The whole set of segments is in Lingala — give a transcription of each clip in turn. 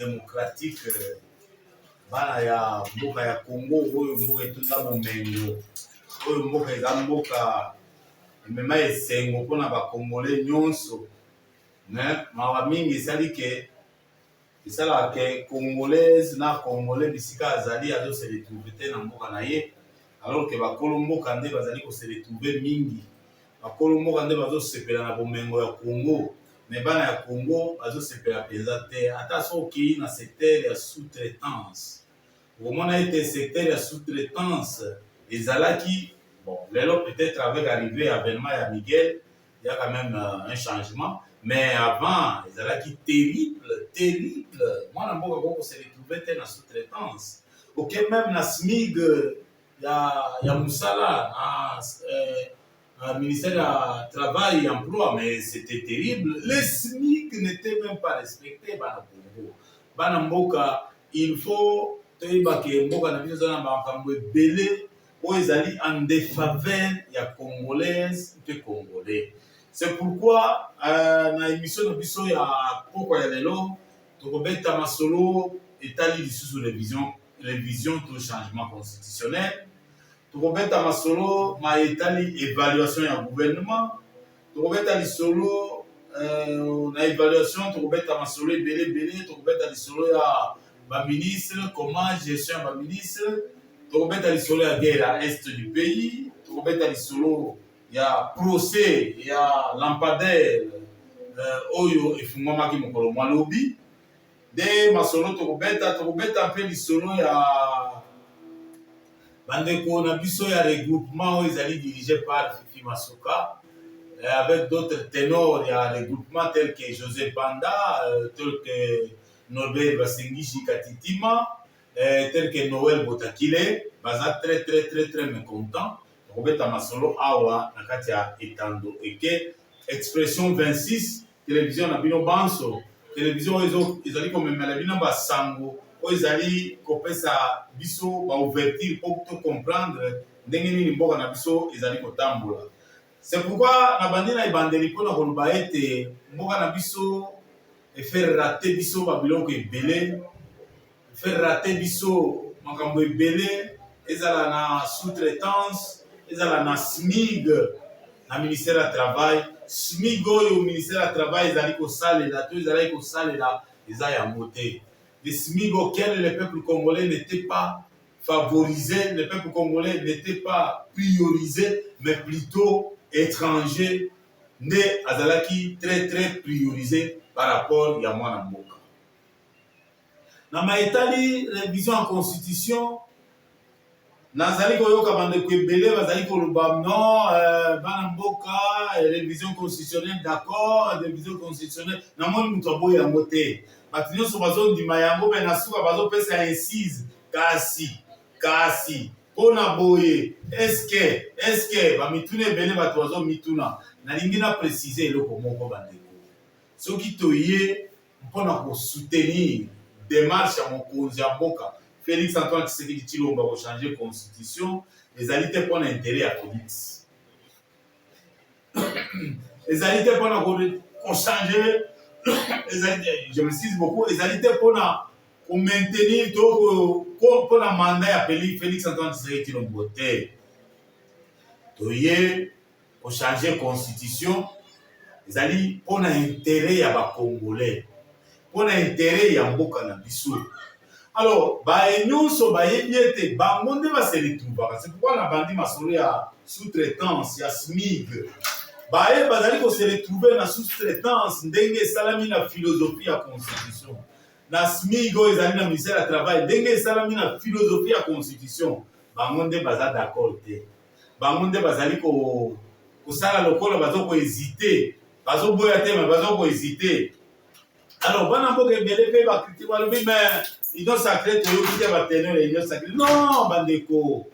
démocratique bana ya mboka ya Congo oyo mboka etunda momengo oyo mboka eza mboka emema esengo mpona bakongole nyonso mawa mingi esalaka ke congolaise na congolais bisika azali azose retrouve te na mboka na ye alors ke bakolo mboka nde bazali kose retrouve mingi bakolo mboka nde bazosepela na bomengo ya Congo me bana ya Congo bazosepela mpenza te ata soki na secteur ya sous-traitance okomona ete secteur ya sous-traitance ezalaki bon lelo peut-être avec l'arrivée ya avènement ya Miguel il y a quand même un changement mais avant ezalaki terrible mwana mboka koko se retrouver te na sous-traitance ok même na SMIG ya musala na ministère du Travail et Emploi, mais c'était terrible. Les SMIC n'étaient même pas respectés. Bana mboka, il faut que mboka na biso na makambo ebele o ezali en défaveur ya congolaise et congolais. C'est pourquoi na émission na biso ya poko ya lelo tokobeta masolo etali lisusu révision to changement constitutionnel. Tokobeta masolo ma etali évaluation ya gouvernement tokobeta lisolo na évaluation tokobeta masolo ebele tokobeta lisolo ya ba ministre comment gestion ya ba ministre tokobeta lisolo ya guerre à est du pays tokobeta lisolo ya procès ya lampadaire oyo efungwamaki mokolo mwa lobi de masolo tokobeta mpe lisolo ya bandeko na biso ya regroupement oyo ezali dirigé par Fifi Masuka avec d'autres ténors ya regroupement tels que José Banda, tel que Norbert Basengishi Katitima, tel que Noël Botakile, baza très mécontent. Robeta Masolo awa na kati ya etando eke expression 26 télévision na bino banso télévision ezali komemela bino basango oyo ezali kopesa biso ba ouverture pour tout comprendre ndenge nini mboka na biso ezali kotambola. C'est pourquoi na bandi na ebandeli mpona koloba ete mboka na biso efaire rater biso babiloko ebele efaire rater biso makambo ebele ezala na sous-traitance ezala na SMIG na ministère du Travail SMIG oyo ministère du Travail ezali kosalela to ezali kosalela eza yango te. Le SMIG auquel le peuple congolais n'était pas favorisé, le peuple congolais n'était pas priorisé, mais plutôt étranger, né azalaki très priorisé par rapport à mwana mboka. Na maetali révision en constitution, nazali koyoka bandeko ebele bazali koloba non bana mboka révision constitutionnelle d'accord révision constitutionnelle namoni mutu aboyi yango te bato nyonso bazondima yango me na suka bazopesa incise kasi mpona boye eske bamituna ebele bato bazomituna nalingi na précise eloko moko bandeko soki toye mpona kosoutenir démarche ya mokonzi ya mboka Félix Antoine Tshisekedi Tshilombo va changer constitution, les alités pour l'intérêt à Félix. Les alités pour changer, je me cite beaucoup, les alités pour maintenir pour le mandat à Félix Antoine Tshisekedi Tshilombo. Pour changer constitution, les alités pour l'intérêt à Congolais, pour l'intérêt à Mboka na biso. Alors, nyonso bayebi ete bango nde base retrouvaka. C'est pourquoi na bandi masolo ya sous-traitance ya SMIG. Bazali ko se retrouver na sous-traitance ndenge esalami na philosophie ya constitution. Na SMIG oyo ezali na ministère du Travail ndenge esalami na philosophie ya constitution. Bango nde baza d'accord te. Bango nde bazali kosala lokola bazoko hésiter. Bazoboya te mais bazoko hésiter. Alors, bana mboka ebele pe ba critique balobi mais union sacrée toyoki ba teneur ya union sacrée. Non, bandeko.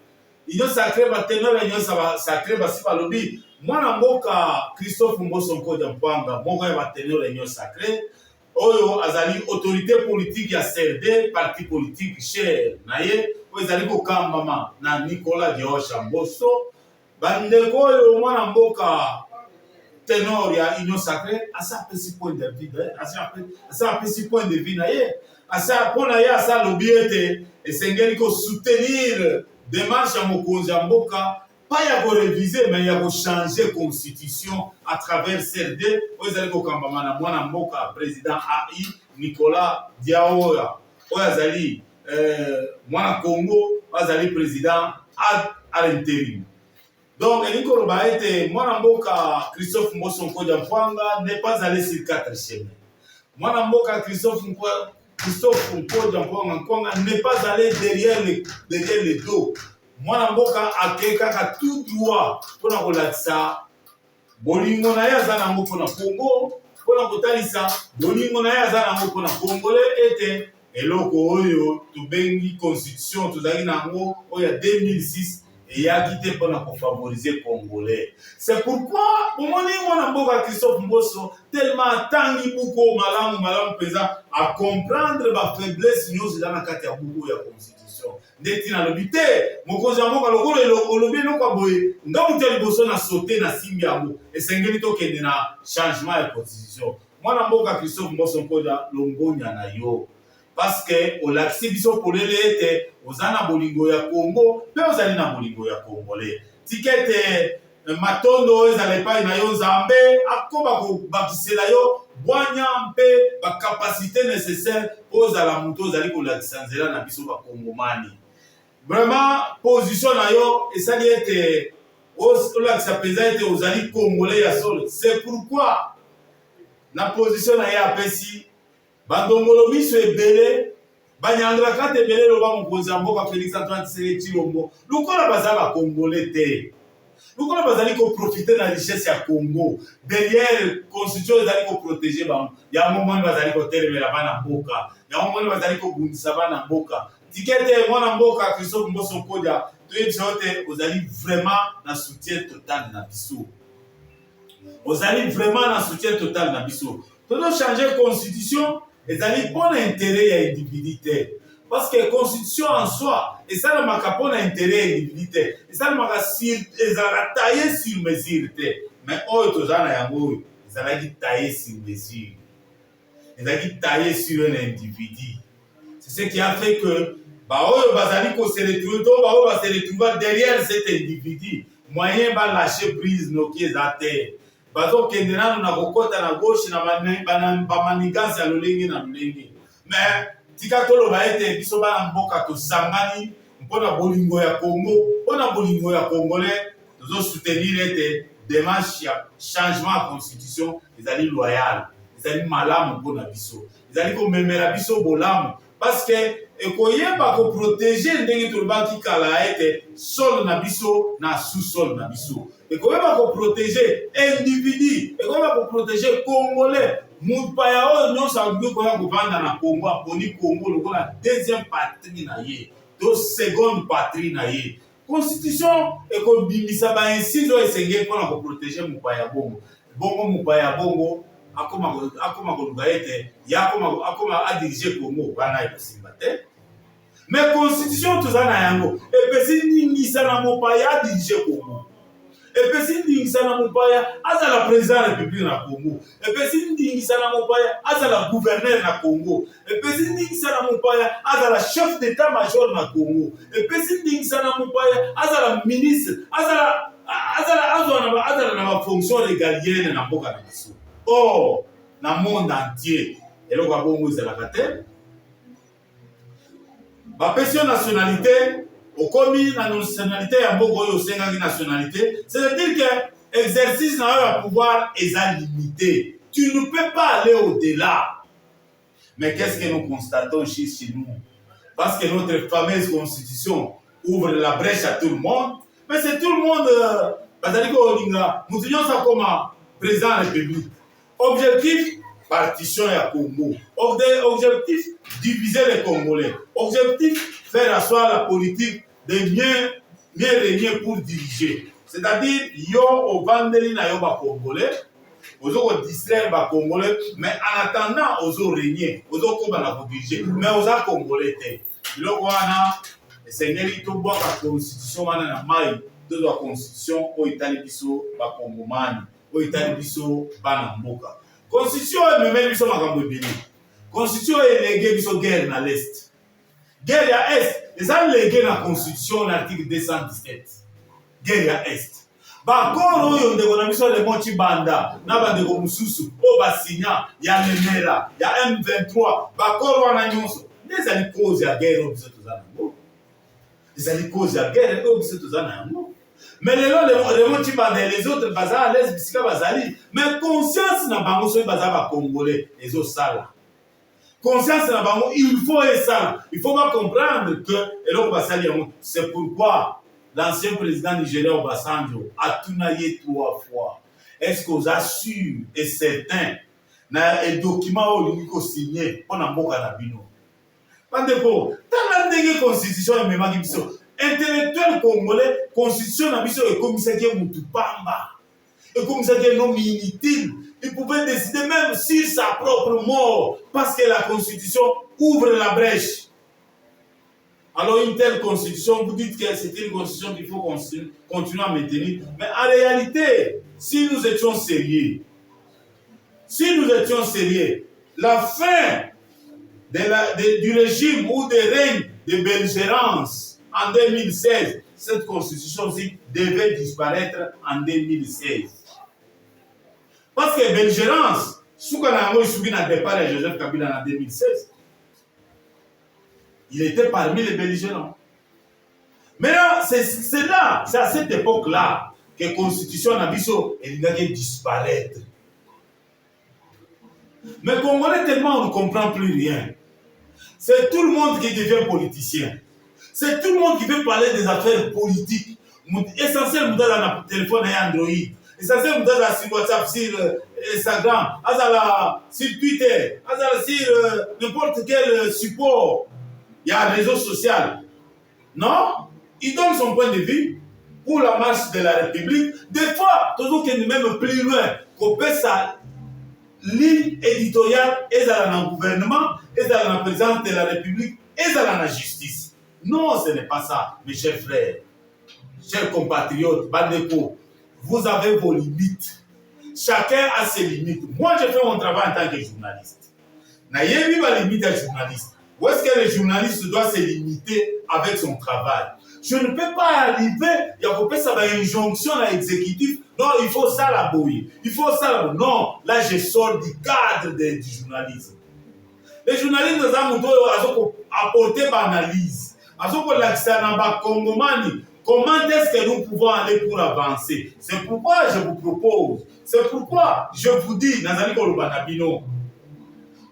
Union sacrée ba teneur ya union sacrée basi balobi mwana mboka Christophe Mboso Nkodia Mpanga moko ya ba teneur ya union sacrée oyo azali autorité politique ya CRD parti politique cher na ye oyo ezali kokambama na Nicolas Diosha Mboso bandeko oyo mwana mboka tenor ya union sacrée asa pesi point de vue na ye asa pona ya asa lobiete esengeli ko soutenir démarche ya mokonzi ya mboka pas ya ko réviser mais ya ko changer constitution à travers CRD oyo ezali kokambama na mwana mboka président AI Nicolas Diaoya oyo azali mwana Congo azali président à l'intérim. Donc elingi koloba ete mwana mboka Christophe Mboso Nkodia Mpwanga n'est pas allé sur 4 chemins. Mwana mboka Christophe Nkodia Mpwanga n'est pas allé derrière le dos. Mwana mboka akekaka tout droit pour na kolatisa bolingo na ye aza nango mpona Congo, mpona kotalisa bolingo na ye aza nango mpona Congolais ete eloko oyo tobengi constitution tozalaki nango oyo ya 2006 eyaki te mpona kofavoriser Congolais. C'est pourquoi omoni mwana mboka Christophe Mboso tellement atangi buku malamu mpenza a comprendre bafaiblesse nyonso eza na kati ya buku ya constitution. Ndeti nalobi te mokonzi ya mboka lokolo olobi eloko boye nga mutu ya liboso na sote na simbi yango esengeli tokende na changement ya constitution. Mwana mboka Christophe Mboso Nkodia longonya na yo parce que olakisi biso polele ete ozana bolingo ya Congo pe ozali na bolingo ya Congolais. Tikete matondo ezala epai na yo Nzambe akoba kobakisela yo bwanya mpe bakapasité nécessaire ozala mutu ozali kolakisa nzela na biso bakongomani. Vraiment position na yo esali ete olakisa mpenza ete ozali Congolais ya solo. C'est pourquoi na position na ye apesi bandongolo miso ebele banyangraka te ebele loba mokonzi ya mboka Félix Antoine Tshisekedi Tshilombo lokola baza bakongolais te, lokola bazali koprofite na richesse ya Congo derrière constitution ezali koprotege bango yango moni bazali kotelemela bana mboka, yango moni bazali kobundisa bana mboka. Tikete mwana mboka Christophe Mboso Nkodia toyebisa yo te ozali vraiment na soutien total na biso, ozali vraiment na soutien total na biso. Tozo changer constitution ezali pour l'intérêt ya individualité. Parce que constitution en soi, et ça le maka pour l'intérêt individualité. Et ça le maka taillé sur mesure. Mais oyo tozana yango, ezalaki taillé sur mesure. Ezalaki taillé sur un individu. C'est ce qui a fait que oyo bazali ko se retrouver to oyo ba se retrouver derrière cet individu. Moyen ba lâcher prise noki ezate. Bazo kende nanu na kokota na gauche na bamanigance ya lolenge na lolenge. Mais tika toloba ete biso bana mboka tosangani mpona bolingo ya Congo, mpona bolingo ya Congolais, tozo soutenir ete démarche ya changement ya constitution ezali loyal, ezali malamu mpona biso, ezali komemela biso bolamu parce que ekoyeba ko protéger ndenge tolobaki kala ete sol na biso na sous-sol na biso. Ekoyeba ko protéger individu, ekoyeba ko protéger Congolais. Mupaya oyo nyonso alingi koya kovanda na Congo aponi Congo lokola deuxième patrie na ye to seconde patrie na ye. Constitution ekobimisa baincise oyo esengeli mpona koprotege mupaya bongo. Bongo mupaya bongo akoma koluka ete akoma adirige Congo wana ekosimba te. Mais constitution toza na yango epesi ningisa na mopaya adirige Congo. Epesi ndingisa na mopaya azala président de la République na Congo. Epesi ndingisa na mopaya azala gouverneur na Congo. Epesi ndingisa na mopaya azala chef d'état-major na Congo. Epesi ndingisa na mopaya azala ministre, azala na ba fonction régalienne na mboka na biso. Or na monde entier eloko ya bongo ezalaka te. Bapesi nationalité okomi na nationalité ya mboka oyo osengaki nationalité, c'est-à-dire que exercice na yo ya pouvoir est limité. Tu ne peux pas aller au-delà. Mais qu'est-ce que nous constatons chez nous? Parce que notre fameuse constitution ouvre la brèche à tout le monde, mais c'est tout le monde bazali ko olinga mutu nyonso akoma président de la République. Objectif partition ya Congo. Objectif diviser les Congolais. Objectif faire asseoir la politique de mieux régner pour diriger. C'est-à-dire, yo au vandeli na yo ba Congolais, ozo distraire ba Congolais, mais en attendant ozo régner, ozo koba na diriger, mais ozo Congolais te. Biloko wana esengeli to bwa ka constitution wana na mai, to la constitution o itali biso ba Congomani, o itali biso bana mboka. Constitution ememeli biso makambo ebele. Constitution éléguée biso guerre dans l'Est. Guerre à Est. Les gens légués dans la Constitution, l'article 217. Guerre à Est. Bakoro oyo ndeko na biso le moti banda na bandeko mususu o basinya ya Lemera ya M23 bakoro wana nyonso ezali cause ya guerre oyo biso tozana yango ezali cause ya guerre oyo biso tozana yango mais le moti banda et les autres baza à l'aise bisika bazali mais conscience na bango soki baza ba congolais ezosala conscience na bango il faut ça il faut pas comprendre que eloko basali yango c'est pourquoi l'ancien président nigérien Obasanjo a tourné 3 fois. Est-ce que vous assurez et certain na un document où il signé pour na mboka na bino? Bandeko, tant la constitution et même biso intellectuel congolais constitution na biso et comme ça qui est mutu pamba et comme ça qui est non inutile. Il pouvait décider même sur sa propre mort parce que la constitution ouvre la brèche. Alors une telle constitution, vous dites que c'est une constitution qu'il faut continuer à maintenir. Mais en réalité, si nous étions sérieux, la fin du régime ou des règnes de belligérance en 2016, cette constitution-ci devait disparaître en 2016. Parce que belligérance, sous qu'on a eu un départ de Joseph Kabila en 2016, il était parmi les belligérants. Maintenant, c'est là, c'est à cette époque-là que la constitution Nabiso est disparaître. Mais Congolais, tellement on ne comprend plus rien. C'est tout le monde qui devient politicien. C'est tout le monde qui veut parler des affaires politiques. Essentiel, vous avez un téléphone et Android. Essentiel, vous avez sur WhatsApp, sur Instagram, sur Twitter, sur n'importe quel support. Il y a un réseau social. Non? Il donne son point de vue pour la marche de la République. Des fois, toujours qu'il est même plus loin, qu'on peut sa ligne éditoriale et dans le gouvernement, et dans la présidence de la République, et dans la justice. Non, ce n'est pas ça, mes chers frères, chers compatriotes, Bandeko. Vous avez vos limites. Chacun a ses limites. Moi, je fais mon travail en tant que journaliste. N'ayez pas limite à journaliste. Où est-ce que le journaliste doit se limiter avec son travail? Je ne peux pas arriver, il y a une injonction à l'exécutif. Non, il faut ça la bouille. Il faut ça la bouille. Non, là je sors du cadre du journalisme. Les journalistes ont apporté une analyse. Comment est-ce que nous pouvons aller pour avancer? C'est pourquoi je vous propose, c'est pourquoi je vous dis, Nazali Kolobanabino,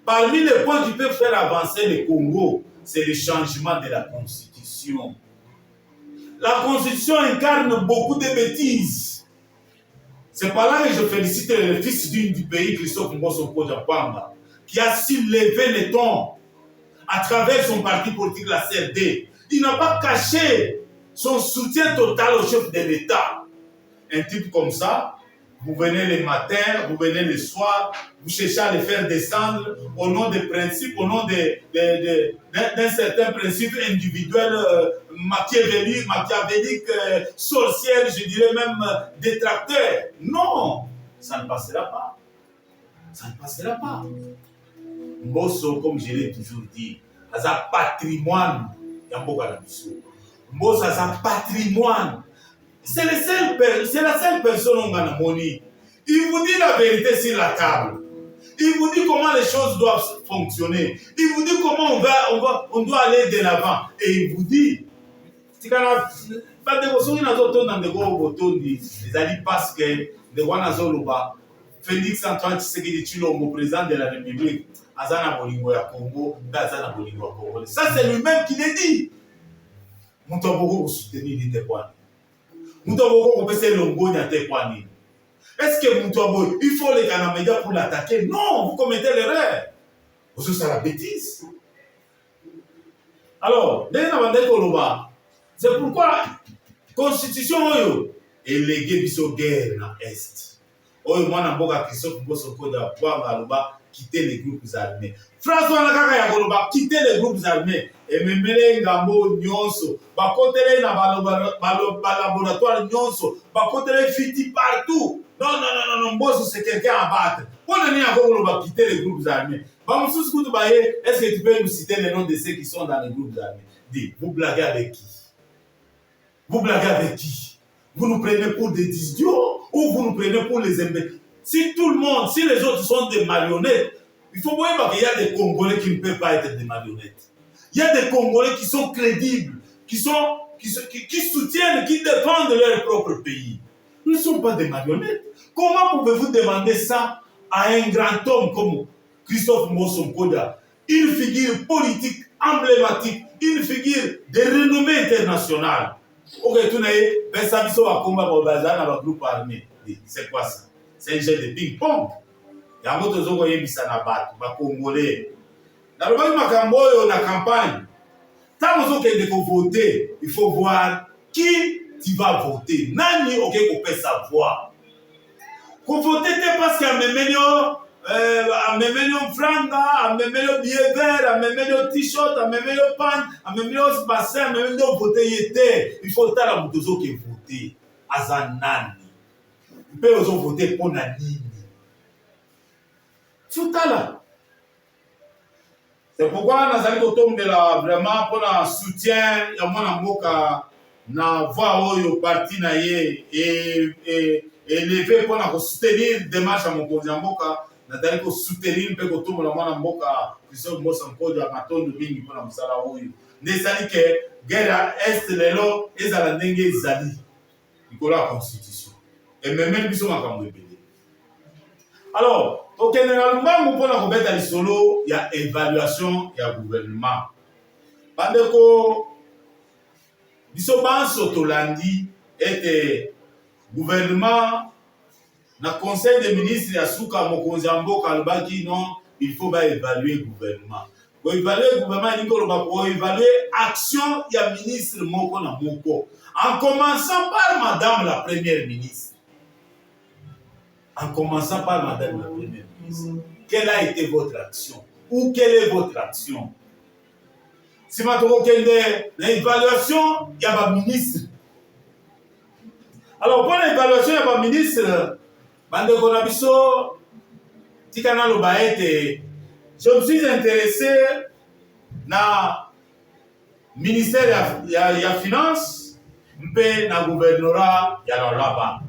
parmi les points qui peuvent faire avancer le Congo, c'est le changement de la Constitution. La Constitution incarne beaucoup de bêtises. C'est par là que je félicite le fils du pays, Christophe Mbosso Kodjapamba, qui a su lever le ton à travers son parti politique, la CRD. Il n'a pas caché son soutien total au chef de l'État. Un type comme ça, vous venez le matin, vous venez le soir, vous cherchez à le faire descendre au nom des principes, au nom d'un certain principe individuel machiavélique, sorcière, je dirais même détracteur. Non, ça ne passera pas. Ça ne passera pas. Mbosso, comme je l'ai toujours dit, c'est un patrimoine. Mbosso, c'est un patrimoine. C'est la seule personne qu'on a moni. Il vous dit la vérité sur la table. Il vous dit comment les choses doivent fonctionner. Il vous dit comment on doit aller de l'avant. Et il vous dit, parce que Félix Antoine Tshisekedi Tshilombo, président de la République, Azana Bolingo ya Congo, Azana Bolingo ya Congo. Ça, c'est lui-même qui l'a dit. Nous devons soutenir les témoins. Nous devons faire l'ongonia témoigner. Est-ce que Moutouabo, il faut les Kanamédias pour l'attaquer? Non, vous commettez l'erreur. C'est la bêtise. Alors, c'est pourquoi la Constitution est léguée biso guerre dans l'Est. Moi, je suis Christophe Mbosso Kodjapamba, quitter les groupes armés. François Nakaka Yakoloba, quitter les groupes armés. Et me mêler Ngambo Nyonso. Bakotele na laboratoire Nyonso. Bakotele Fiti partout. Non, Mbosso c'est quelqu'un à battre. On a quitter les groupes armés. Est-ce que tu peux nous citer les noms de ceux qui sont dans les groupes armés? Dis, vous blaguez avec qui? Vous blaguez avec qui? Vous nous prenez pour des idiots ou vous nous prenez pour les imbéciles? Si tout le monde, si les autres sont des marionnettes, il faut voir qu'il y a des Congolais qui ne peuvent pas être des marionnettes. Il y a des Congolais qui sont crédibles, qui soutiennent, qui défendent leur propre pays. Nous ne sommes pas des marionnettes. Comment pouvez-vous demander ça à un grand homme comme Christophe Mbosso Nkoda, une figure politique emblématique, une figure de renommée internationale? Ok, tout n'est pas ça, groupe armé. C'est quoi ça? C'est un jeu de ping-pong. Il y a d'autres gens qui sont Congolais. Dans le monde, la campagne, tant que vous voter, il faut voir qui tu vas voter. Nani ok qu'on peut savoir. Qu'on vote parce qu'il y a un franga, un billet vert, un t-shirt, un pan, un bassin, un voter. Il faut que la motozo qui vote. Azanani. Il peut aussi voter pour Nani. Tout à l'heure. C'est pourquoi nous allons tomber là vraiment pour un soutien. Il y a mon mboka na voix au parti na ye et lever pour nous soutenir démarche à mon cousin mboka. Nous allons soutenir peut que tout le monde mboka Christophe Mbosso Nkoda matondo mingi pour nous sala oyo. Nesali que guerre est lelo ezala ndenge ezali. Nicolas constitution. Et même biso makambo ebele. Alors donc, généralement, pour la mettre à l'isolo, il y a évaluation, il y a gouvernement. Pendant que Sotolandi était gouvernement, dans le conseil des ministres, il y a Souka Mokonzambo Kalbaki, non, il faut évaluer le gouvernement. Pour évaluer le gouvernement, pour évaluer l'action, il y a ministre Moko na Moko. En commençant par Madame la Première ministre. En commençant par Madame la Première ministre. Quelle a été votre action? Ou quelle est votre action? Si vous avez l'évaluation, il y a un ministre. Alors, pour l'évaluation, il y a un ministre. Je me suis intéressé dans le ministère de la Finance, et dans le gouvernorat, il y a là-bas.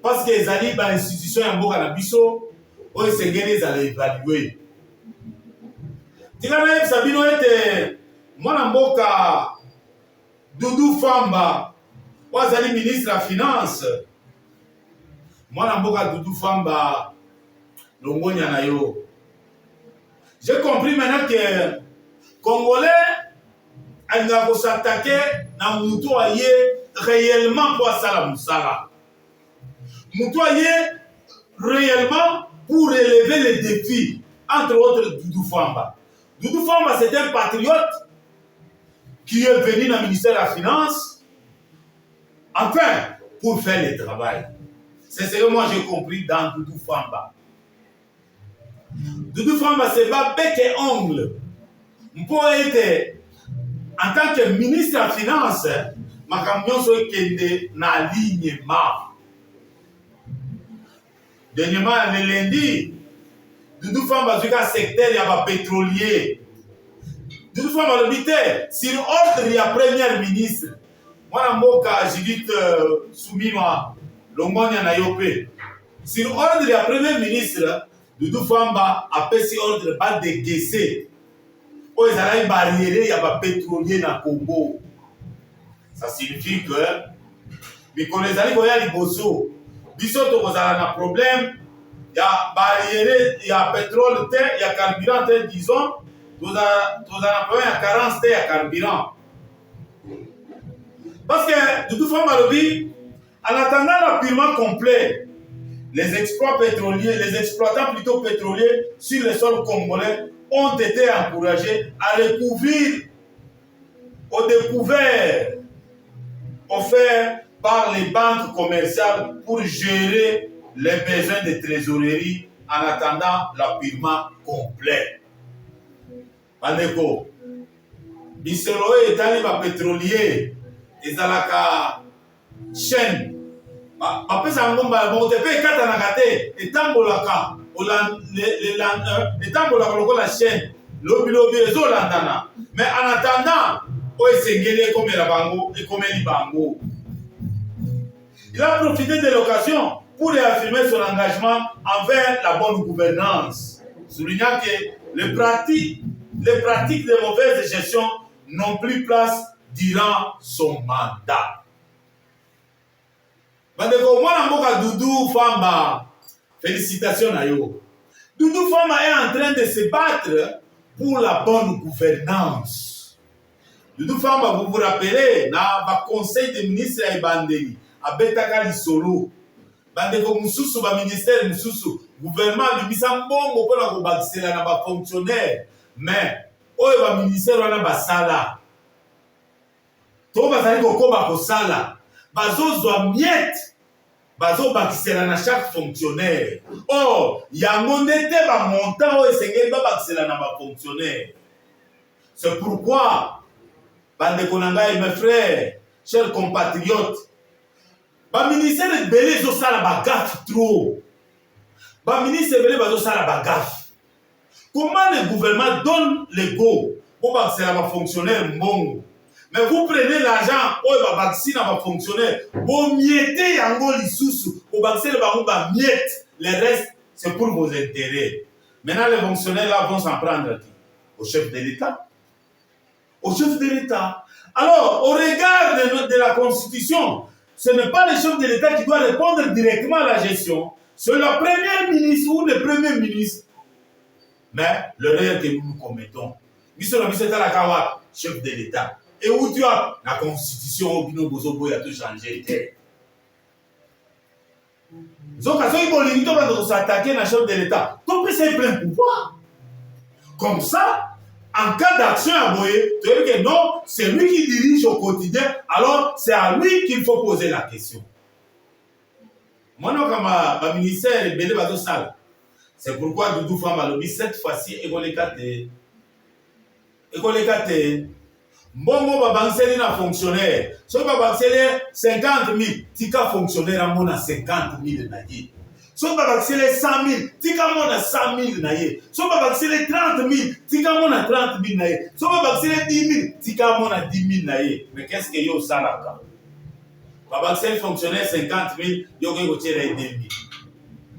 Parce que les alliés dans l'institution en Boka Nabiso, ils allaient évaluer. Tika Sabino était moi en Boka Doudou Famba, les ministre de la Finance. Moi en Boka Doudou Famba, Longonia Nayo. J'ai compris maintenant que Congolais, ils doivent s'attaquer dans le mouton réellement pour ça la moussala. Moutoyer réellement pour relever les défis, entre autres Doudou Famba. Doudou Famba, c'est un patriote qui est venu dans le ministère de la Finance, enfin, pour faire le travail. C'est ce que moi j'ai compris dans Doudou Famba. Doudou Famba, c'est pas bec et ongle. Pour être, en tant que ministre de la Finance, ma camion soit alignement. Dernièrement, le lundi, Doudou Famba a un secteur, il y a un pétrolier. Doudou Famba le dit, sur ordre, il y a premier ministre. Moi, j'ai dit, Soumima, Longonia Nayope. Sur ordre, il y a premier ministre, Doudou Famba a passé ordre de décaisser. Oh, il y a une barrière, il y a un pétrolier dans le Congo. Ça signifie que, mais quand les alliés voyaient les bossos, biso to kozala na problème, il y a barrière, il y a pétrole, il y a carburant, disons, nous avons problème, il y a carence, il y a carburant. Parce que, de toute façon, en attendant l'apurement complet, les exploits pétroliers, les exploitants plutôt pétroliers sur le sol congolais ont été encouragés à recouvrir aux découvertes offertes par les banques commerciales pour gérer les besoins de trésorerie en attendant l'apurement complet. Bandeko, bisolo etali ba pétrolier ezalaka chaîne bapesa ngomba bon te pe kata na kate etambolaka etambolaka lokola chaîne lobi ezolandana mais en attendant oyo esengeli ekomela bango ekomeli bango. Il a profité de l'occasion pour réaffirmer son engagement envers la bonne gouvernance, soulignant que les pratiques de mauvaise gestion n'ont plus place durant son mandat. Bandeko, mwana mboka Doudou Famba, félicitations à yo. Doudou Famba est en train de se battre pour la bonne gouvernance. Doudou Famba, vous vous rappelez, na ba conseil des ministres ya Ebandeli, abetaka lisolo. Bandeko mususu ba ministère mususu, gouvernement libisa mbongo pona ko bakisela na ba fonctionnaire, mais oyo ba ministère wana basala. To bazali kokoba kosala, bazozwa miette, bazobakisela na chaque fonctionnaire. Or, yango ndete ba montant oyo esengeli babakisela na ba fonctionnaire. C'est pourquoi, bandeko na ngai, mes frères, chers compatriotes, ba ministère ebele ezosala bagaffe trop. Ba ministre ebele bazosala bagaffe. Comment le gouvernement donne le go pour bakisela ba fonctionnaire mbongo? Mais vous prenez l'argent, oh, bah, na ba fonctionnaire, vous mietez yango lisusu, vous bakisele bango ba miette, le reste, c'est pour vos intérêts. Maintenant, les fonctionnaires là vont s'en prendre à qui? Au chef de l'État. Au chef de l'État. Alors, au regard de la Constitution, ce n'est pas le chef de l'État qui doit répondre directement à la gestion, c'est le premier ministre ou le premier ministre. Mais l'erreur que nous commettons, chef de l'État. Et où tu as la Constitution, il y a tout changé. Donc, à ce moment-là, il faut s'attaquer à la chef de l'État. Donc, c'est plein pouvoir. Comme ça, en cas d'action à Boye, tu veux dire que non, c'est lui qui dirige au quotidien, alors c'est à lui qu'il faut poser la question. Moi, non, comme ma ministère est belé bateau sale. C'est pourquoi Doudou Famba lobby cette fois-ci, écolécate. Mbongo babangseli na fonctionnaire. So babangseli 50 000, tika fonctionnaire à mon à 50 000 na ye. So babangseli 100 000, tika mon à 100 000 na ye. So babangseli 30 000, tika mon à 30 000 na ye. So babangseli 10 000, tika mon à 10 000 na ye. Mais qu'est-ce que yo salaka? Babangseli fonctionnaire 50 000, yo ko tire 2 000.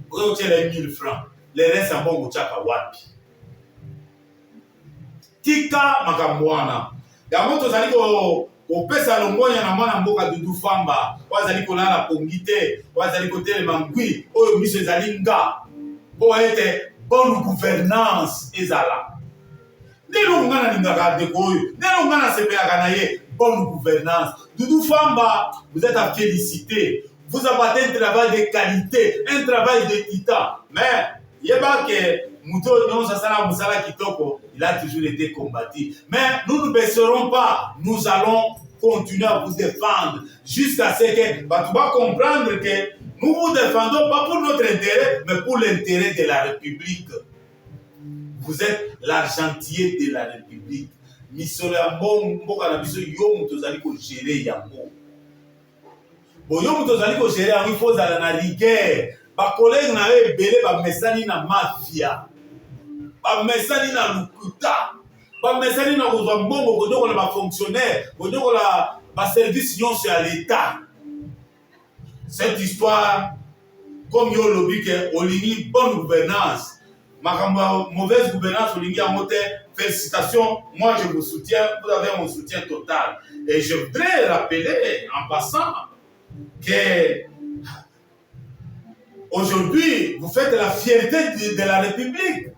Ko tire 1 000 francs. Le reste en bongo chaka wapi? Tika makamwana. Yango tozali kopesa longonya na mwana mboka Doudou Famba, wazali kolala pongite, wazali kotelema ngwi, oyo miso ezali nga, po ete bonne gouvernance ezala. Ndelo ngana lingaka deko oyo, ndelo ngana sepelaka na ye bonne gouvernance. Doudou Famba, vous êtes à féliciter. Vous abattez un travail de qualité, un travail de titan. Mais yeba ke il a toujours été combattu. Mais nous ne baisserons pas. Nous allons continuer à vous défendre jusqu'à ce que tu vas comprendre que nous vous défendons pas pour notre intérêt, mais pour l'intérêt de la République. Vous êtes l'argentier de la République. Missola mboka na biso yo mutozali ko gérer yango. Bo yo mutozali ko gérer yango, il faut zala na rigueur. Ba collègue na ebele ba mesani na mafia. Ba mesani na lukuta. Ba mesani na kozwa mbongo kodoko na ba fonctionnaire, kodoko la ba service nyonso à l'État. Cette histoire comme yo lobi ke olingi bonne gouvernance. Makamba mauvaise gouvernance olingi en moté. Félicitations, moi je vous soutiens, vous avez mon soutien total. Et je voudrais rappeler en passant que aujourd'hui, vous faites la fierté de la République.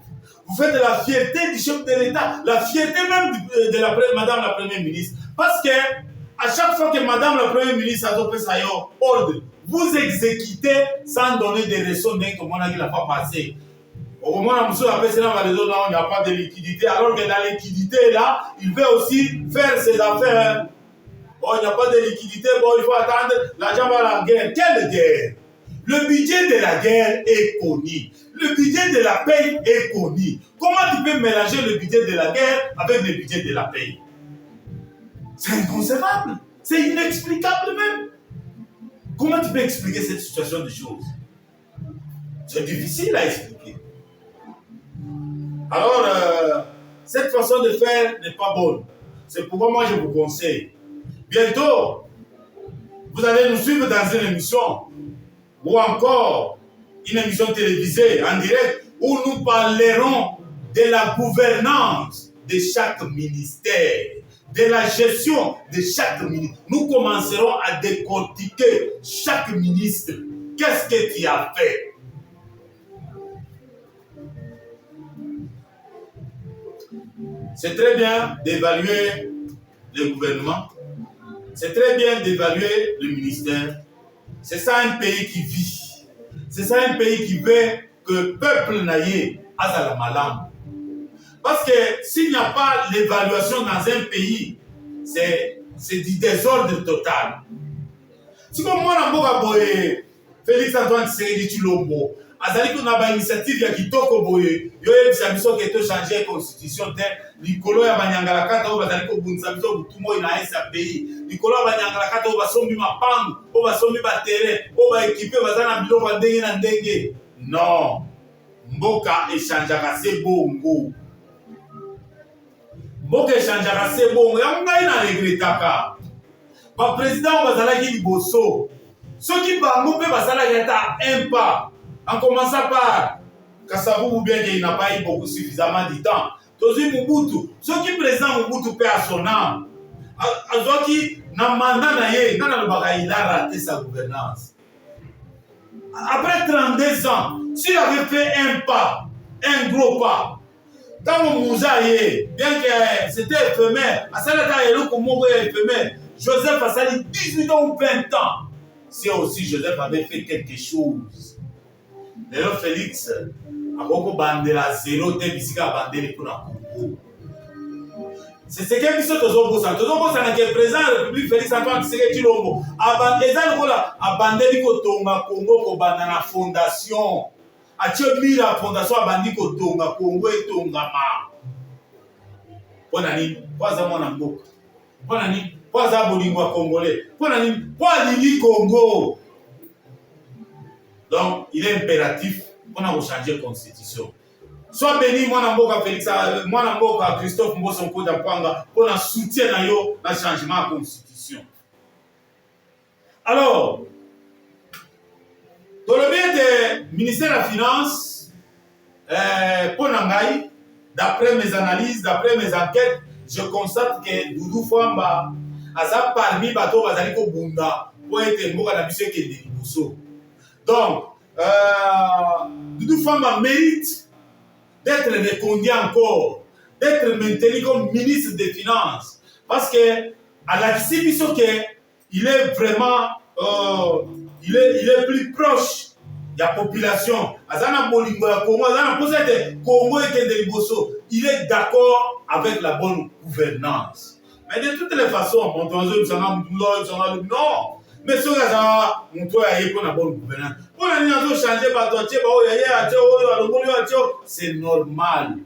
Vous faites la fierté du chef de l'État, la fierté même de Madame la Première ministre. Parce que à chaque fois que Madame la Première ministre a fait sa ordre, vous exécutez sans donner des raisons d'un comment on n'a pas passé. Au moment où il n'y a pas de liquidité, alors que dans la liquidité, là, il veut aussi faire ses affaires. Bon, il n'y a pas de liquidité, bon, il faut attendre, l'argent va à la guerre. Quelle guerre? Le budget de la guerre est connu. Le budget de la paix est connu. Comment tu peux mélanger le budget de la guerre avec le budget de la paix? C'est inconcevable. C'est inexplicable même. Comment tu peux expliquer cette situation de choses? C'est difficile à expliquer. Alors, cette façon de faire n'est pas bonne. C'est pourquoi moi je vous conseille. Bientôt, vous allez nous suivre dans une émission ou encore une émission télévisée en direct où nous parlerons de la gouvernance de chaque ministère, de la gestion de chaque ministre. Nous commencerons à décortiquer chaque ministre. Qu'est-ce que tu as fait? C'est très bien d'évaluer le gouvernement. C'est très bien d'évaluer le ministère. C'est ça un pays qui vit. C'est ça un pays qui veut que le peuple n'aille à la malam. Parce que s'il n'y a pas l'évaluation dans un pays, c'est du désordre total. Si comme moi, Félix Antoine Tshisekedi Tshilombo, azali qu'on a une initiative ya kitoko boye, yo yebisa biso ke to changer constitution te, likolo ya banyangala kata o bazali ko bunisa biso butumo ina esa pays, likolo ya banyangala kata o basombi mapangu, o basombi ba terrain, o ba équiper bazana biloko ndenge na ndenge. Non. Mboka echangeaka se bongo. Mboka echangeaka se bongo. Ya ngai na regretaka. Ba président bazalaki liboso. Soki bango pe bazalaki ata un pas. En commençant par Kasavubu, bien qu'il n'a pas eu beaucoup suffisamment de temps. Tozi Mobutu, ce qui présente Mobutu paix à son âme. Azoki na mandat na ye, il a raté sa gouvernance. Après 32 ans, s'il avait fait un pas, un gros pas, quand Moussa bien que c'était éphémère, à Salata éphémère, Joseph a sali 18 ans ou 20 ans. Si aussi Joseph avait fait quelque chose. Lelo Félix akoko bandela zéro te bisika bandeli pour la Congo. C'est ce que biso tozobosa na ke président de la République Félix Antoine Tshisekedi Tshilombo abandela kola abandeli kotonga Congo ko banda na fondation atie mira fondation abandi kotonga Congo etongama. Pona nini kwaza mwana mboka? Pona nini kwaza bolingo congolais? Pona nini kwa lingi Congo? Donc, il est impératif qu'on a changé la constitution. Soit béni, moi, Namboka Félix, moi, Namboka Christophe Mboso Nkoda Panga, pour un soutien dans le changement de la constitution. Alors, dans le bien du ministère de la Finance, pour Nangaï, d'après mes analyses, d'après mes enquêtes, je constate que Doudou Famba a parmi les bateaux Bazaliko Bunda pour être Mboka Nabissé qui est des Bousso. Donc, Doudou Famba mérite d'être reconduit encore, d'être maintenu comme ministre des Finances. Parce que, à la Kissibiso, il est vraiment, il est plus proche de la population. Azana Bolingo, Congo, Azana Posete, Congo et Kendeliboso, il est d'accord avec la bonne gouvernance. Mais de toutes les façons, mon non. Mais ce gars, mon toit est pour la bonne gouvernance. Pour la ligne changer, c'est normal.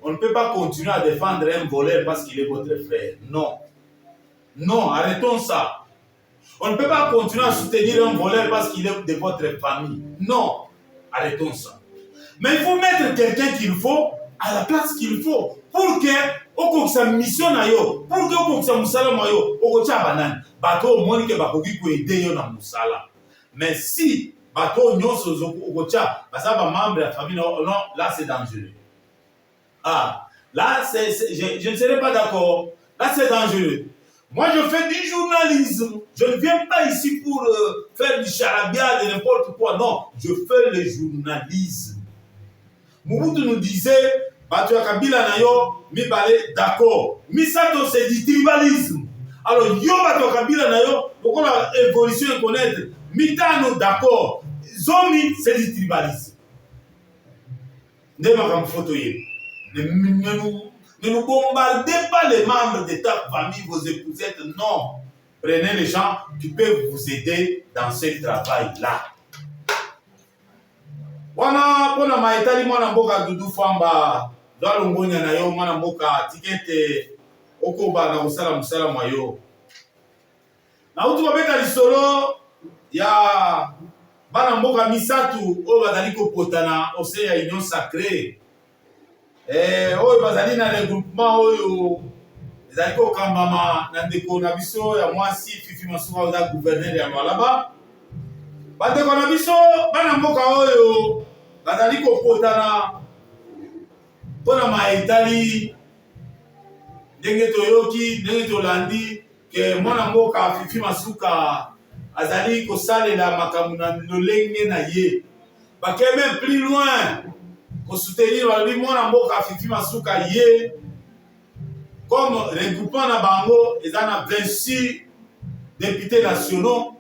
On ne peut pas continuer à défendre un voleur parce qu'il est votre frère. Non. Non, arrêtons ça. On ne peut pas continuer à soutenir un voleur parce qu'il est de votre famille. Non, arrêtons ça. Mais il faut mettre quelqu'un qu'il faut à la place qu'il faut pour que au sa mission na yo, pour que au sa musala mayo, au cha banane, bateau moni ke bakoki ko aider yo na musala. Mais si bateau nyonso au cha, ça va membre de la famille non, là c'est dangereux. Ah, là je ne serai pas d'accord. Là c'est dangereux. Moi je fais du journalisme. Je ne viens pas ici pour faire du charabia de n'importe quoi. Non, je fais le journalisme. Mobutu nous disait Batu ya Kabila na yo mi balé d'accord. Misato c'est du tribalisme. Alors yo Batu ya Kabila na yo pourquoi la évolution est connaître mitano d'accord. Zomi c'est du tribalisme. Ndema comme photo yé. Ne nous bombardez pas les membres de ta famille, vos épousettes. Non. Prenez les gens qui peuvent vous aider dans ce travail-là. Wana pona maitali mwana mboka Doudou Famba dans longonya na yo mwana mboka tikete okoba na usala musala mwayo. nauti kobeta lisolo ya bana mboka misatu oyo bazali kopotana au sein ya union sacrée oyo bazali na regroupement oyo ezali kokambama na ndeko na biso ya mwasi Fifi Masuka oza gouverneur ya Lualaba. Bandeko na biso bana mboka oyo bazali kopotana mpona maetali ndenge toyoki ndenge tolandi ke mwana mboka Fifi Masuka azali kosalela makambo na lolenge na ye bake même plus loin kosoutenir balobi mwana mboka Fifi Masuka ye comme regroupement na bango eza na 26 députés nationaux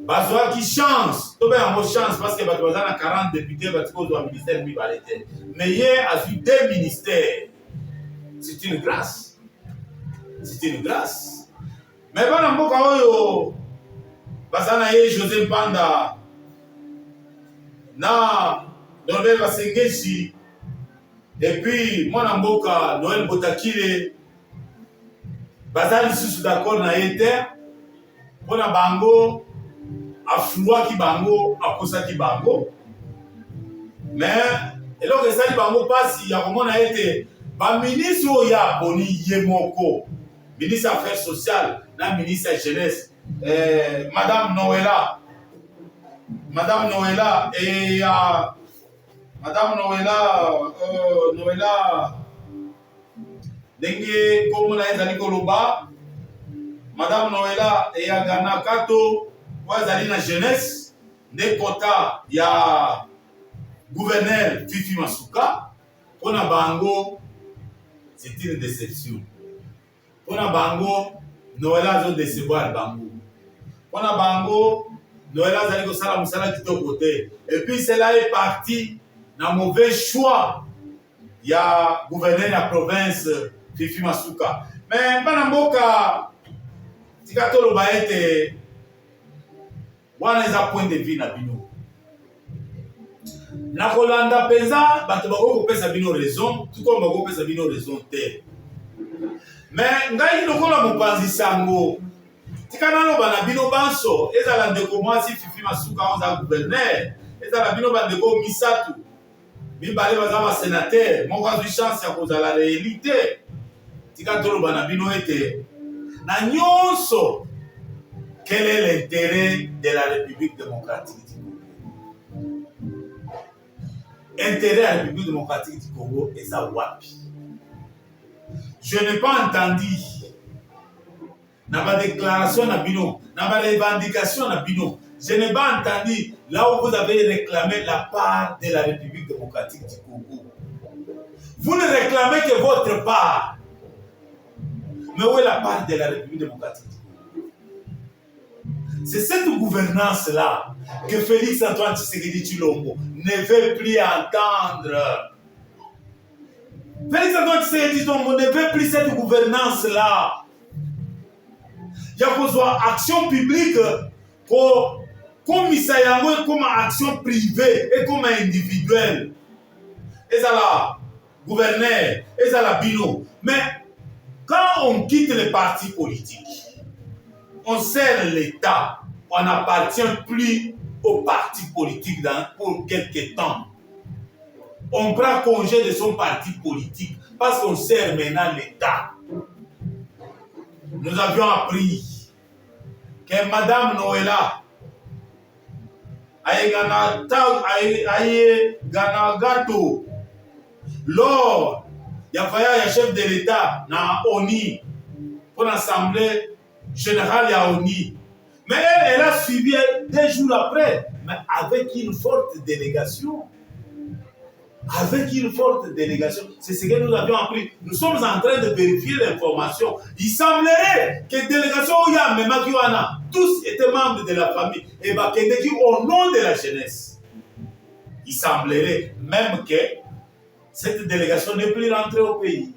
bazwaki chance tobe yango chance parce que bato baza na 40 députés batiki kozwa ministère mibale te mais ye azwi 2 ministères. C'est une grâce, c'est une grâce. Mais bana mboka oyo baza na ye José Mpanda na Norbert Basengeshi et puis mwana mboka Noël Botakile baza lisusu d'accord na ye te mpona bango afluaki bango akosaki bango mais eloko esali bango mpasi ya komona ete baministre oyo ya boni ye moko ministre affaires sociales na ministre ya jeunesse Madame Noëlla et Madame Noëlla ndenge komona ezali koloba Madame Noëlla et ya Gana Kato oyo ezali na jeunesse nde kota ya gouverneur Fifi Masuka mpona bango c'est une déception. Mpona bango Noëlla azo décevoir bango. Mpona bango Noëlla azali kosala mosala kitoko te. Et puis cela est parti na mauvais choix ya gouverneur ya province Fifi Masuka. Mais bana mboka tika toloba ete wana eza point de vue na bino. Na kolanda penza bato bako kopesa bino raison tout comme bako kopesa bino raison te. Mais ngai lokola mopanzi sango tika naloba na bino banso ezala ndeko mwasi Fifi Masuka oza gouverneur ezala bino bandeko misatu mibale baza ba sénateur moko azwi chance ya kozala réalité tika toloba na bino ete na nyonso quel est l'intérêt de la République démocratique du Congo? Intérêt à la République démocratique du Congo et ça wapi. Je n'ai pas entendu dans ma déclaration na bino, dans ma revendication na bino, je n'ai pas entendu là où vous avez réclamé la part de la République démocratique du Congo. Vous ne réclamez que votre part. Mais où est la part de la République démocratique du Congo? C'est cette gouvernance-là que Félix Antoine Tshisekedi Tshilombo ne veut plus entendre. Félix Antoine Tshisekedi Tshilombo ne veut plus cette gouvernance-là. Il y a besoin d'action publique comme ça y a comme action privée et comme individuelle. Et ça là, gouverneur, et ça là, bino. Mais quand on quitte les partis politiques, on sert l'État, on n'appartient plus aux partis politiques pour quelques temps. On prend congé de son parti politique parce qu'on sert maintenant l'État. Nous avions appris que Madame Noëlla aye Ganagato lors il y a chef de l'État na ONI pour l'Assemblée générale ya ONI. Mais elle a suivi 2 jours après, mais avec une forte délégation. Avec une forte délégation. C'est ce que nous avions appris. Nous sommes en train de vérifier l'information. Il semblerait que la délégation Oya Memakiwana, tous étaient membres de la famille. Et Bakendeki au nom de la jeunesse. Il semblerait même que cette délégation n'est plus rentrée au pays.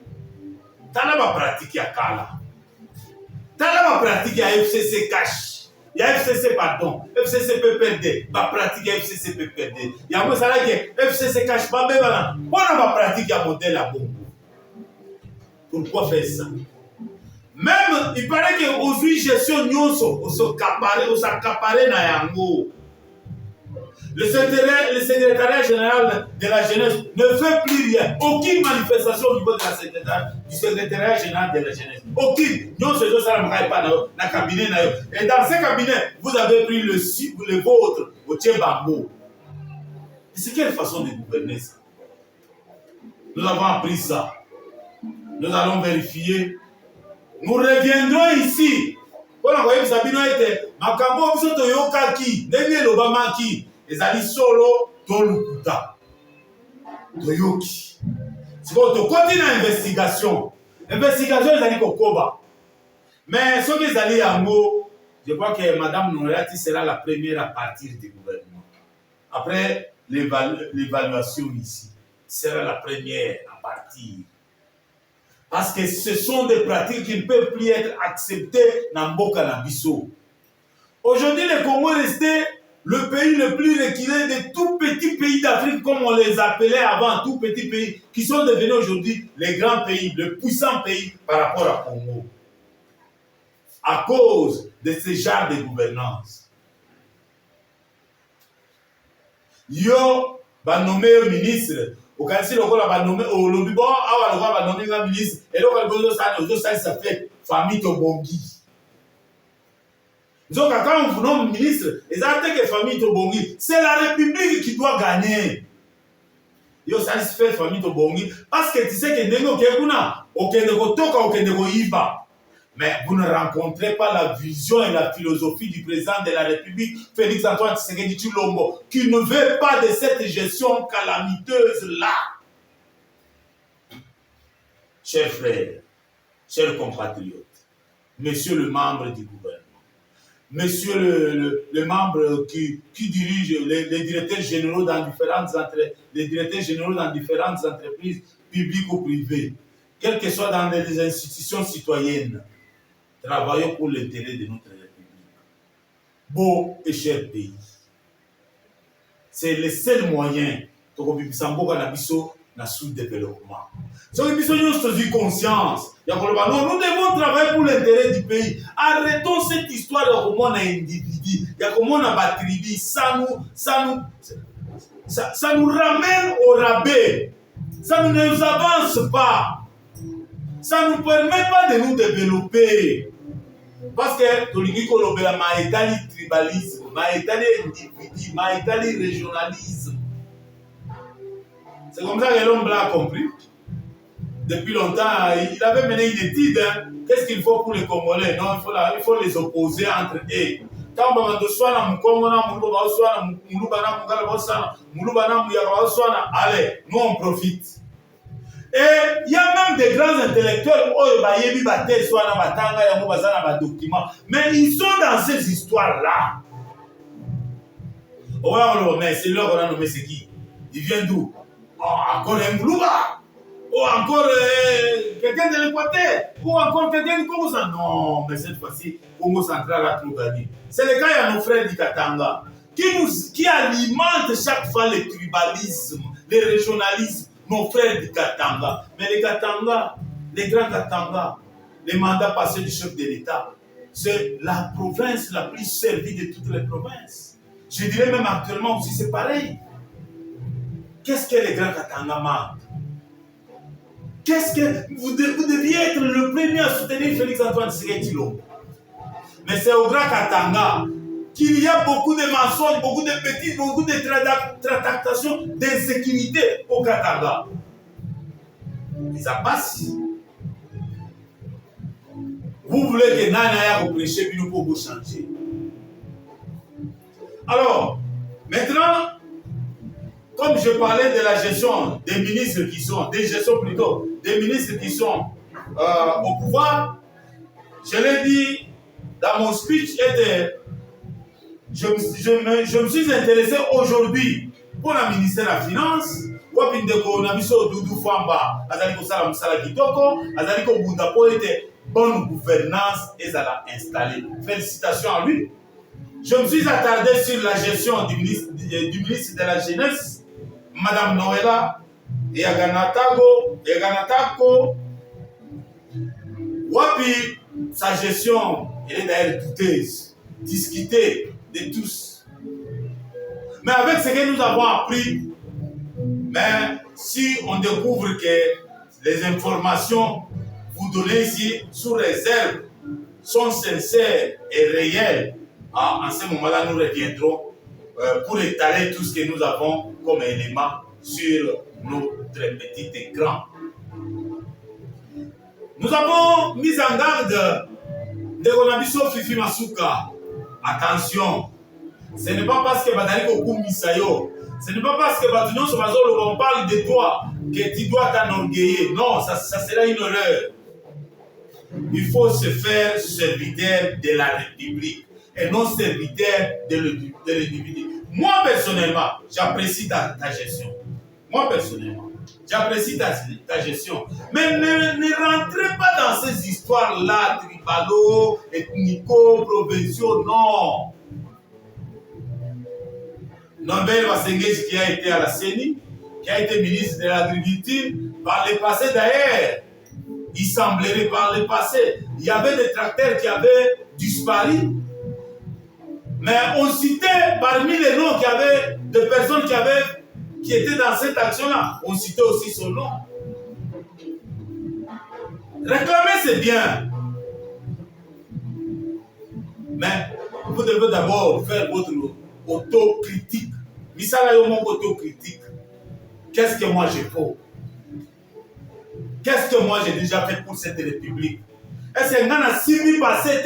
Tana ba pratique ya Kala. Tana ba pratique ya FCC cash. Il y a FCC, pardon, FCC PPD, ma pratique FCC PPD. Il y a ça là que FCC cache pas même là. On a ma pratique à modèle à bon. Pourquoi faire ça? Même, il paraît qu'aujourd'hui, gestion nyonso, on s'accaparer na yango. Le secrétariat général de la jeunesse ne fait plus rien. Aucune manifestation au niveau de du secrétariat général de la jeunesse. Aucune. Nyonso, ça ne pas dans le cabinet. Et dans ce cabinet, vous avez pris le vôtre au Tchébambo. C'est quelle façon de gouverner ça? Nous avons appris ça. Nous allons vérifier. Nous reviendrons ici. Quand on voit que Sabino était, Makambo biso toyokaki, ndenge lobamaki, ezali solo tolukuta. Toyoki. C'est pour to continue l'investigation. L'investigation ezali kokoba. Mais ce qui ezali yango, je crois que Madame Nourati sera la première à partir du gouvernement. Après l'évaluation ici, sera la première à partir. Parce que ce sont des pratiques qui ne peuvent plus être acceptées dans Mboka na biso. Aujourd'hui, le Congo est resté le pays le plus reculé de tout petits pays d'Afrique, comme on les appelait avant, tout petits pays, qui sont devenus aujourd'hui les grands pays, les puissants pays par rapport à Congo. À cause de ce genre de gouvernance. Yo, va nommer un ministre. Au Canada, on va nommer au Lobibo, on va nommer un ministre. Et donc, ça fait famille Tobongi. Donc, quand on nomme ministre, que famille Tobongi, c'est la République qui doit gagner. Yo, ça se fait famille Tobongi. Parce que tu sais que Nengo Kekuna, Okendeko Toka, Okendeko Iba. Mais vous ne rencontrez pas la vision et la philosophie du président de la République, Félix Antoine Tshisekedi Tshilombo, qui ne veut pas de cette gestion calamiteuse-là. Chers frères, chers compatriotes, monsieur le membre du gouvernement, monsieur le membre qui dirige les directeurs généraux dans différentes entreprises publiques ou privées, quelles que soient dans les institutions citoyennes, travaillons pour l'intérêt de notre République. Beau et cher pays. C'est le seul moyen de na sous-développement. Si nous avons conscience, nous devons travailler pour l'intérêt du pays. Arrêtons cette histoire de comment on a individu, de comment on a tribu. Ça nous ramène au rabais. Ça ne nous avance pas. Ça ne nous permet pas de nous développer. Parce que Tolingi Kolobela maïtali tribalisme, maïtali individu, maïtali régionalisme. C'est comme ça que l'homme l'a compris. Depuis longtemps, il avait mené une étude. Hein. Qu'est-ce qu'il faut pour les Congolais? Non, il faut les opposer entre eux. Quand on va allez, nous on profite. Et il y a même des grands intellectuels mais ils sont dans ces histoires-là. Mais c'est là qu'on a nommé c'est qui? Il vient d'où? Encore un Moulouba? Ou encore quelqu'un de l'Équateur? Ou encore quelqu'un du Congo central? Non, mais cette fois-ci, Congo central a tout gagné. C'est le cas, il y a nos frères du Katanga qui alimentent chaque fois le tribalisme, le régionalisme. Nos frères du Katanga. Mais les Katanga, les grands Katanga, les mandats passés du chef de l'État, c'est la province la plus servie de toutes les provinces. Je dirais même actuellement aussi c'est pareil. Qu'est-ce que les grands Katanga mandent? Qu'est-ce que vous deviez être le premier à soutenir Félix Antoine Tshisekedi Tshilombo. Mais c'est au grand Katanga qu'il y a beaucoup de mensonges, beaucoup de bêtises, beaucoup de tractations, d'insécurité au Katanga. Mais ça passe. Vous voulez que Nana vous prêchez pour vous changer. Alors, maintenant, comme je parlais de la gestion des ministres qui sont, des ministres qui sont au pouvoir, je l'ai dit dans mon speech, je me suis intéressé aujourd'hui pour le ministère de la Finance. Wapindeko na biso Doudou Famba azali ko sala musala kitoko azali ko bunda po ete bonne gouvernance ezala installée. Félicitations à lui. Je me suis attardé sur la gestion du ministre de la Jeunesse, Madame Noëlla Yaganatako. Wapi sa gestion, elle est d'ailleurs douteuse, discutée de tous. Mais avec ce que nous avons appris, mais si on découvre que les informations vous donnez ici sous réserve sont sincères et réelles, en ce moment-là, nous reviendrons pour étaler tout ce que nous avons comme élément sur notre petit écran. Nous avons mis en garde de Ronabiso Fifi Masuka. Attention, ce n'est pas parce que Badari Koku Misayo, ce n'est pas parce que Badunion Somazolo, on parle de toi, que tu dois t'enorgueillir. Non, ça sera une erreur. Il faut se faire serviteur de la République et non serviteur de l'individu. Moi, personnellement, j'apprécie ta gestion. Moi, personnellement, j'apprécie ta gestion. Mais ne rentrez pas dans ces histoires-là, tribalo, ethnico, provinciaux, non. Norbert Basengezi qui a été à la CENI, qui a été ministre de l'Agriculture, par le passé d'ailleurs, il semblerait par le passé, il y avait des tracteurs qui avaient disparu, mais on citait parmi les noms de personnes qui étaient dans cette action-là, on citait aussi son nom. Réclamer, c'est bien. Mais vous devez d'abord faire votre autocritique. Misala yo mon autocritique. Qu'est-ce que moi j'ai fait? Qu'est-ce que moi j'ai déjà fait pour cette république? Est-ce que ngana simi passé?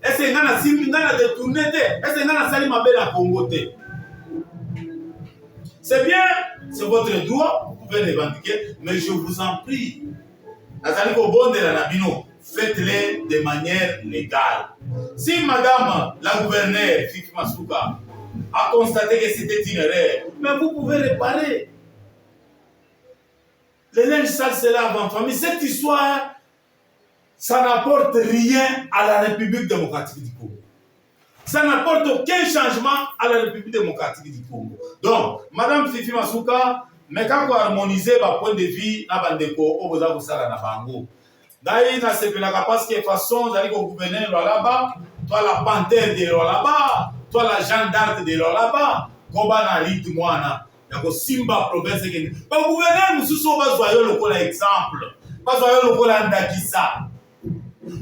Est-ce que ngana simi ngana détourné? Est-ce que ngana sali mabe la Congo? C'est bien, c'est votre droit, vous pouvez revendiquer, mais je vous en prie, faites-les de manière légale. Si madame la gouverneure, Fifi Masuka, a constaté que c'était une erreur, mais vous pouvez réparer. Le linge sale, c'est là avant famille. Cette histoire, ça n'apporte rien à la République démocratique du Congo. Ça n'apporte aucun changement à la République démocratique du Congo. Donc, madame Fifi Masuka, mais quand vous harmonisez votre point de vue, vous avez ça na bango. D'ailleurs, na sepelaka parce que façon, vous allez gouverner là-bas, toi la panthère de là-bas, toi la gendarme de là-bas, combat na rythme wana. Yako Simba province ke. Ba gouverneur mususu bazwayo lokola exemple. Bazwayo lokola ndakisa.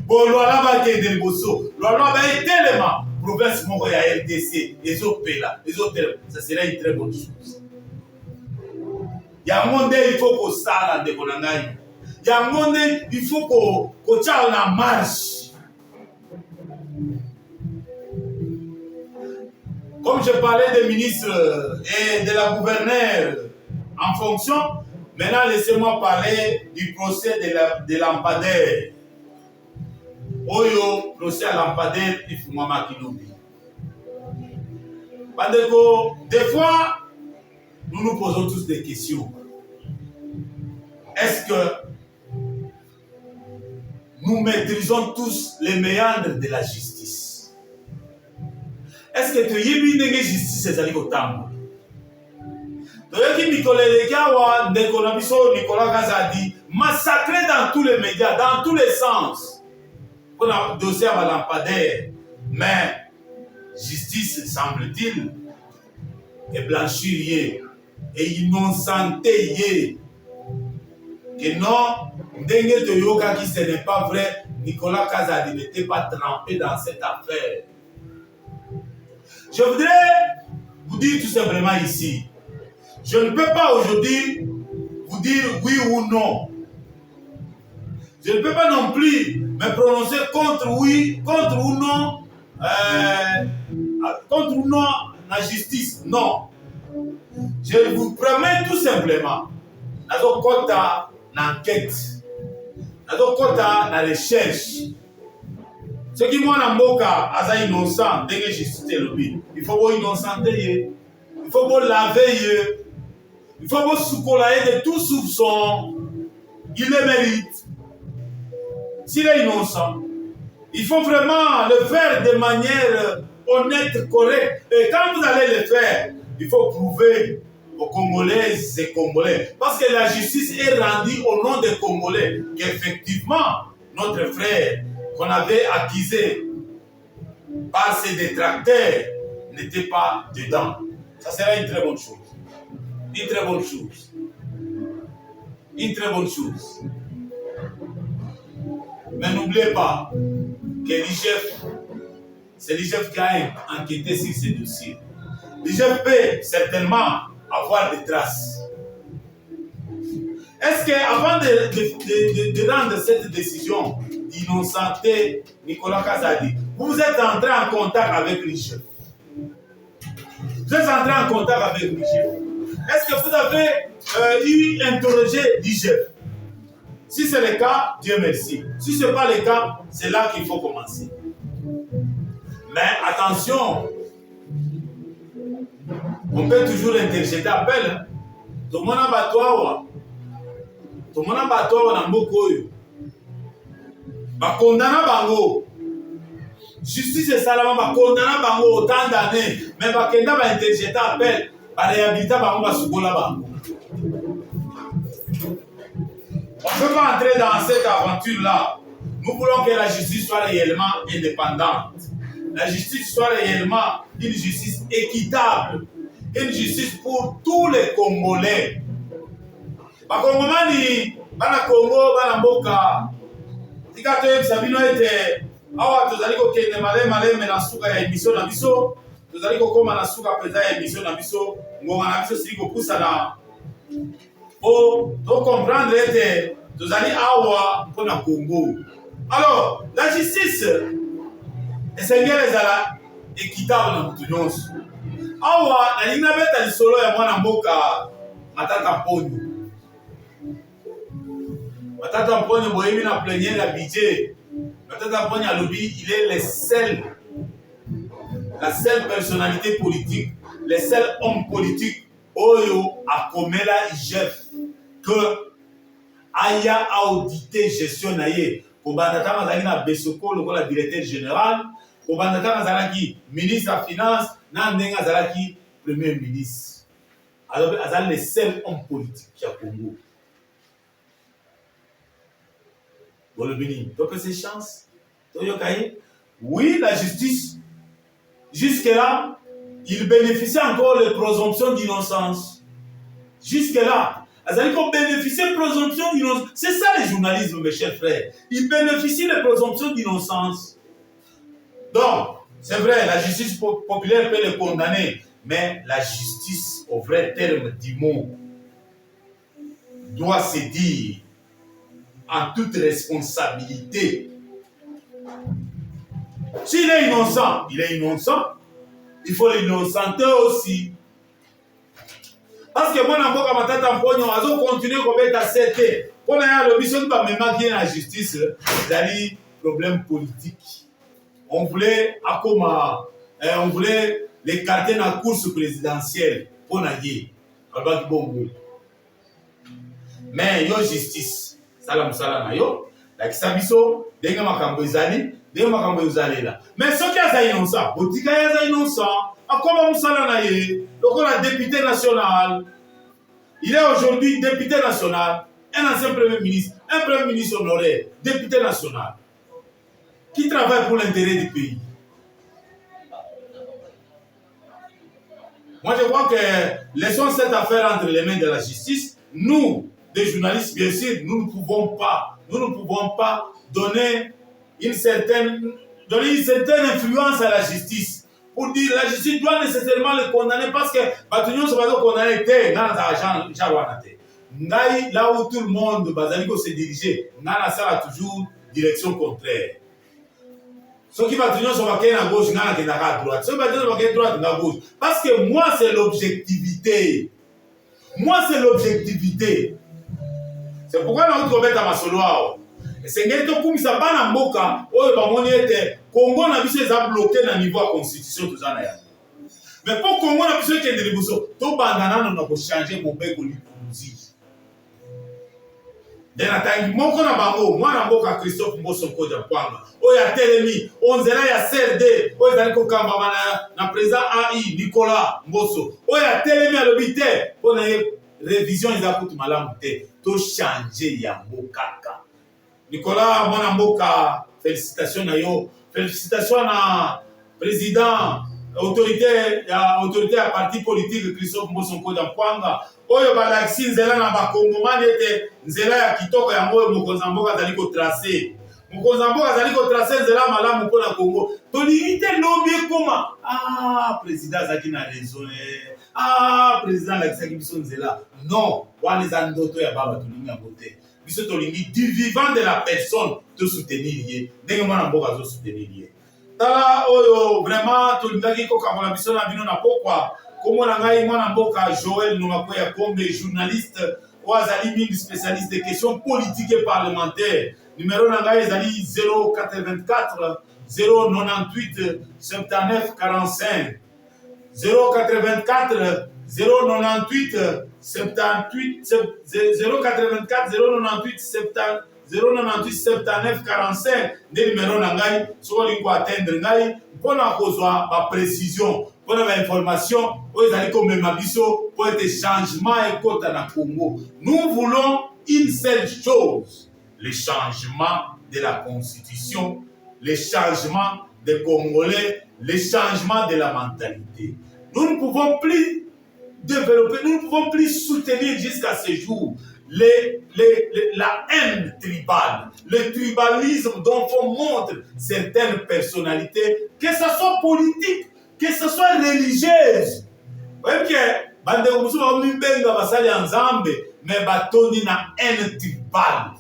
Bon là-bas ke de boso. Là-bas ba etelema province moko ya RDC, les opela, les autres, ça serait une très bonne chose. Yango nde il faut ko sala ndeko na ngai. Yango nde il faut ko tia na marche. Comme je parlais des ministres et de la gouverneure en fonction, maintenant laissez-moi parler du procès de lampadaire. Oyo, procès à lampadaire, il faut moi Kilobi. Des fois, nous nous posons tous des questions. Est-ce que nous maîtrisons tous les méandres de la justice? Est-ce que tu y as une justice et ça dit au temps? Nicolas Gazadi massacré dans tous les médias, dans tous les sens. On a dossier à lampadaire, mais justice, semble-t-il, est blanchie et innocenté. Que non, Ndenge Toyoka qui ce n'est pas vrai, Nicolas Gazadi n'était pas trempé dans cette affaire. Je voudrais vous dire tout simplement ici, je ne peux pas aujourd'hui vous dire oui ou non. Je ne peux pas non plus me prononcer contre oui, contre ou non la justice. Non. Je vous promets tout simplement, dans quota d'enquête, dans quota de recherche. Ce qui moi na mboka aza innocent dès que justice le il faut vous innocenter, il faut vous laver, il faut vous soukolayer de tout soupçon. Il le mérite. S'il est innocent, il faut vraiment le faire de manière honnête, correcte. Et quand vous allez le faire, il faut prouver aux Congolaises et Congolais, parce que la justice est rendue au nom des Congolais, qu'effectivement, notre frère qu'on avait accusé par ses détracteurs n'était pas dedans. Ça sera une très bonne chose. Une très bonne chose. Une très bonne chose. Mais n'oubliez pas que l'IGF, c'est l'IGF qui a enquêté sur ces dossiers. L'IGF peut certainement avoir des traces. Est-ce qu'avant de rendre cette décision d'innocenter Nicolas Kazadi, vous êtes entré en contact avec l'IGF? Vous êtes entré en contact avec l'IGF? Est-ce que vous avez interrogé l'IGF? Si c'est le cas, Dieu merci. Si ce n'est pas le cas, c'est là qu'il faut commencer. Mais attention, on peut toujours interjeter appel. Tout le monde a battu. Tout le monde a battu dans Mokoyo. Condamné bango. Justice et salama ba condamné bango autant d'années. Mais ba kenda ba interjeter appel. Ba réhabiliter bango ba sukola bango. On ne peut pas entrer dans cette aventure-là. Nous voulons que la justice soit réellement indépendante. La justice soit réellement une justice équitable. Une justice pour tous les Congolais. Les Congolais, bana Congo, bana Mboka. Tika toye sabino ete awa tozali ko kende malema na suka ya émission na biso. Tozali ko koma na suka peza ya émission na biso. Ngonga na biso sili ko poussa na donc comprendre que nous allons avoir pour le Congo. Alors, la justice est équitable dans tout le monde. Awa, na lina beta li solo ya mwana mboka Matata Mponyo. Matata Mponyo boyemi na plénière la budget. Matata Mponyo alobi, il est la seule personnalité politique, le seul homme politique oyo akomela IGF que aya audité gestion naye ko bandatanga zali na Besoko lokola directeur général ko bandatanga zalaki ministre de finance na ndenga zalaki premier ministre. Alors azali le seul homme politique ya Congo. Bolobini donc c'est chance toyokaye. Oui, la justice jusque là il bénéficie encore de présomption d'innocence. Jusque-là, ils bénéficient de présomption d'innocence. C'est ça le journalisme, mes chers frères. Ils bénéficient de présomption d'innocence. Donc, c'est vrai, la justice populaire peut les condamner, mais la justice, au vrai terme du mot, doit se dire en toute responsabilité. S'il est innocent, il est innocent. Il faut l'innocenter aussi. Parce que moi, je Matata Mponyo, je continue à accepter. Pour le mission de la justice, c'est problème politique. On voulait l'écarter dans la course présidentielle pour naïe. Mais il y a justice. Salam salam yo. La kisabiso, denga makambo ezali. Mais ce qui est innocent, Botika est innocent. À quoi Moussala Naye, le député national, il est aujourd'hui député national, un ancien premier ministre honoraire, député national, qui travaille pour l'intérêt du pays. Moi, je crois que laissons cette affaire entre les mains de la justice. Nous, des journalistes, bien sûr, nous ne pouvons pas donner une certaine influence à la justice. Pour dire la justice doit nécessairement le condamner parce que Batunion se va condamner là où tout le monde se diriger, ça a toujours direction contraire. Ceux qui Batunion se va à gauche, à droite. Ceux qui Batunion se va à droite, à gauche. Parce que moi, c'est l'objectivité. C'est pourquoi nous avons à Masoloa. C'est que tout comme ça bana mboka oyo bamoni ete Congo na biso eza bloqué na niveau ya constitution tozana ya. Mais pour Congo na biso kende liboso to bandana na ko changer mobeko lipuzi. Dena tangi moko na bango mwana mboka Christophe Mboso Koja Kwanga oyo atelemi onzela ya CRD oyo zali ko kamba na président AI Nicolas Mboso oyo atelemi alobi te pona révision eza kutu malamu te to changer ya mbokaka. Nicolas Mwana Mboka félicitations na yo, félicitations na président autorité ya parti politique Christophe Mboso Nkodia Mpwanga oyo balakisi nzela na bakongomani ete nzela ya kitoko yango oyo mokonzi ya mboka azali kotrace mokonzi ya mboka azali kotrace nzela malamu mpona Kongo tolingi te lobi ekoma président azalaki na raison président alakisaki biso nzela non wana eza ndoto ya baba tolingi yango te biso tolingi du vivant de la personne tosoutenir ye ndenge mwana mboka azosoutenir ye tala oyo vraiment tolingaki kokamola biso na bino na pokwa kombo na ngai mwana mboka Joël Nomakweya Kombe journaliste oyo azali mingi spécialiste de questions politiques et parlementaires numéro na ngai ezali 084 098 79 45 084 098 78 084 098 79 45 nde numéro na ngai soki olingi koatteindre ngai mpona kozwa baprécision mpona bainformation oyo ezali komema biso mpo ete changement ekota na Congo. Nous voulons une seule chose, le changement de la constitution, le changement des Congolais, le changement de la mentalité. Nous ne pouvons plus développer, nous ne pouvons plus soutenir jusqu'à ce jour la haine tribale, le tribalisme dont font montre certaines personnalités, que ce soit politique, que ce soit religieuse. Ok, bandeko musu ba mimbenga basali nzambe, mais batoni na haine tribale.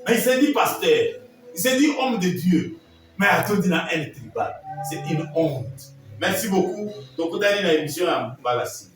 Mais il s'est dit pasteur, il s'est dit homme de Dieu, mais atoni na haine tribale. C'est une honte. Merci beaucoup. Donc, on a une émission à Balassi.